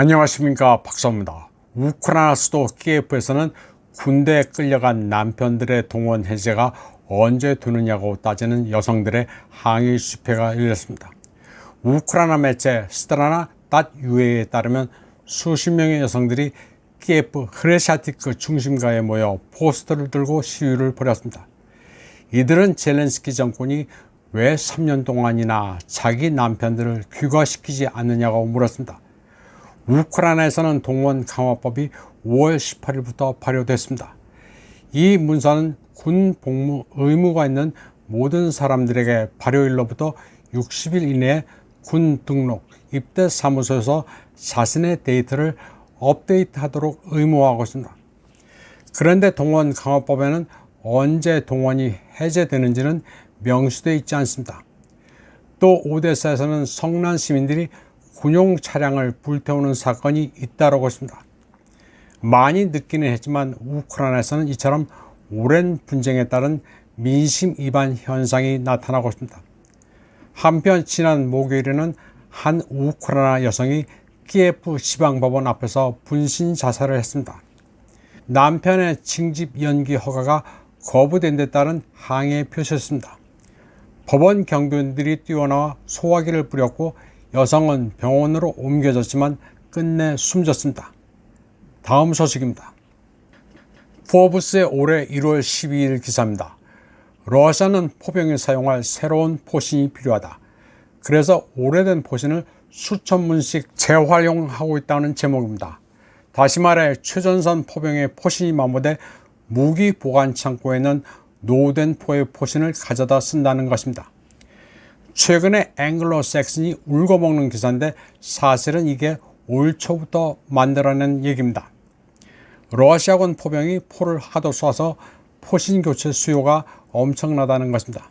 안녕하십니까, 박사입니다. 우크라이나 수도 키예프에서는 군대에 끌려간 남편들의 동원 해제가 언제 되느냐고 따지는 여성들의 항의 집회가 열렸습니다. 우크라이나 매체 스트라나.ua에 따르면 수십 명의 여성들이 키예프 흐레샤티크 중심가에 모여 포스터를 들고 시위를 벌였습니다. 이들은 젤렌스키 정권이 왜 3년 동안이나 자기 남편들을 귀가시키지 않느냐고 물었습니다. 우크라이나에서는 동원 강화법이 5월 18일부터 발효됐습니다. 이 문서는 군 복무 의무가 있는 모든 사람들에게 발효일로부터 60일 이내에 군 등록, 입대 사무소에서 자신의 데이터를 업데이트하도록 의무화하고 있습니다. 그런데 동원 강화법에는 언제 동원이 해제되는지는 명시되어 있지 않습니다. 또 오데사에서는 성난 시민들이 군용 차량을 불태우는 사건이 잇따르고 있습니다. 많이 늦기는 했지만 우크라이나에서는 이처럼 오랜 분쟁에 따른 민심 위반 현상이 나타나고 있습니다. 한편 지난 목요일에는 한 우크라이나 여성이 키예프 지방법원 앞에서 분신 자살을 했습니다. 남편의 징집 연기 허가가 거부된 데 따른 항의에 표시했습니다. 법원 경비원들이 뛰어나와 소화기를 뿌렸고 여성은 병원으로 옮겨졌지만 끝내 숨졌습니다. 다음 소식입니다. 포브스의 올해 1월 12일 기사입니다. 러시아는 포병에 사용할 새로운 포신이 필요하다. 그래서 오래된 포신을 수천 문씩 재활용하고 있다는 제목입니다. 다시 말해 최전선 포병의 포신이 마모돼 무기 보관 창고에는 노후된 포의 포신을 가져다 쓴다는 것입니다. 최근에 앵글로색슨이 울고먹는 기사인데 사실은 이게 올 초부터 만들어낸 얘기입니다. 러시아군 포병이 포를 하도 쏴서 포신 교체 수요가 엄청나다는 것입니다.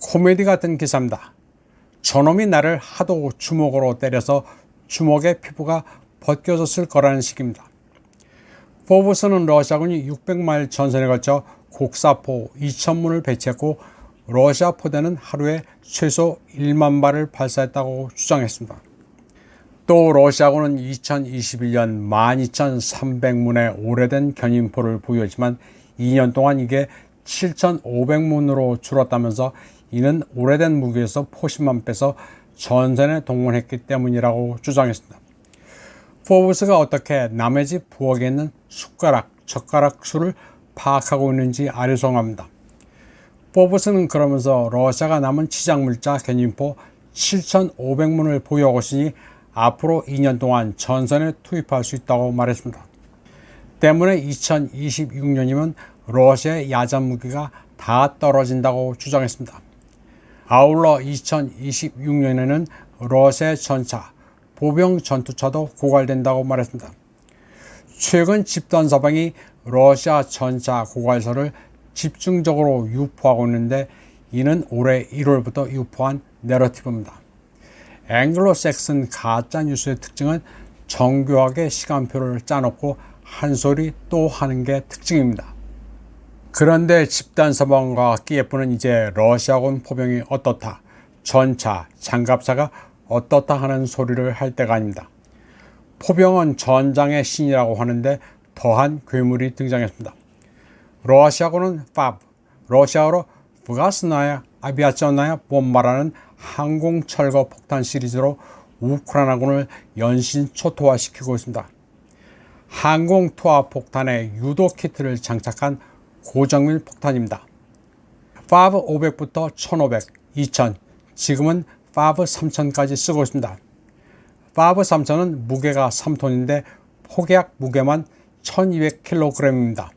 코미디 같은 기사입니다. 저놈이 나를 하도 주먹으로 때려서 주먹의 피부가 벗겨졌을 거라는 식입니다. 포브스는 러시아군이 600마일 전선에 걸쳐 곡사포 2,000문을 배치했고 러시아 포대는 하루에 최소 1만 발을 발사했다고 주장했습니다. 또 러시아군은 2021년 12,300문의 오래된 견인포를 보유했지만 2년 동안 이게 7,500문으로 줄었다면서 이는 오래된 무기에서 포신만 빼서 전선에 동원했기 때문이라고 주장했습니다. 포브스가 어떻게 남의 집 부엌에 있는 숟가락, 젓가락 수를 파악하고 있는지 아리송합니다. 포브스는 그러면서 러시아가 남은 치장물자 견인포 7,500문을 보유하고 있으니 앞으로 2년 동안 전선에 투입할 수 있다고 말했습니다. 때문에 2026년이면 러시아의 야전 무기가 다 떨어진다고 주장했습니다. 아울러 2026년에는 러시아의 전차, 보병 전투차도 고갈된다고 말했습니다. 최근 집단 서방이 러시아 전차 고갈설을 집중적으로 유포하고 있는데 이는 올해 1월부터 유포한 내러티브입니다. 앵글로색슨 가짜뉴스의 특징은 정교하게 시간표를 짜놓고 한 소리 또 하는 게 특징입니다. 그런데 집단 서방과 키예프는 이제 러시아군 포병이 어떻다, 전차, 장갑차가 어떻다 하는 소리를 할 때가 아닙니다. 포병은 전장의 신이라고 하는데 더한 괴물이 등장했습니다. 러시아군은 FAB, 러시아어로 브가스나야 아비아цион나야 봄바라는 항공철거 폭탄 시리즈로 우크라이나군을 연신초토화시키고 있습니다. 항공투하 폭탄에 유도 키트를 장착한 고정밀 폭탄입니다. FAB 500부터 1500, 2000, 지금은 FAB 3000까지 쓰고 있습니다. FAB 3000은 무게가 3톤인데 폭약 무게만 1200kg입니다.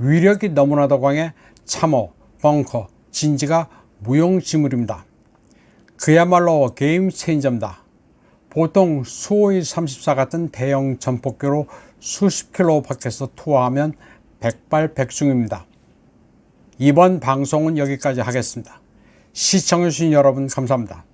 위력이 너무나도 강해 참호, 벙커, 진지가 무용지물입니다. 그야말로 게임 체인저입니다. 보통 수호이 34 같은 대형 전폭기로 수십 킬로 밖에서 투하하면 백발백중입니다. 이번 방송은 여기까지 하겠습니다. 시청해주신 여러분 감사합니다.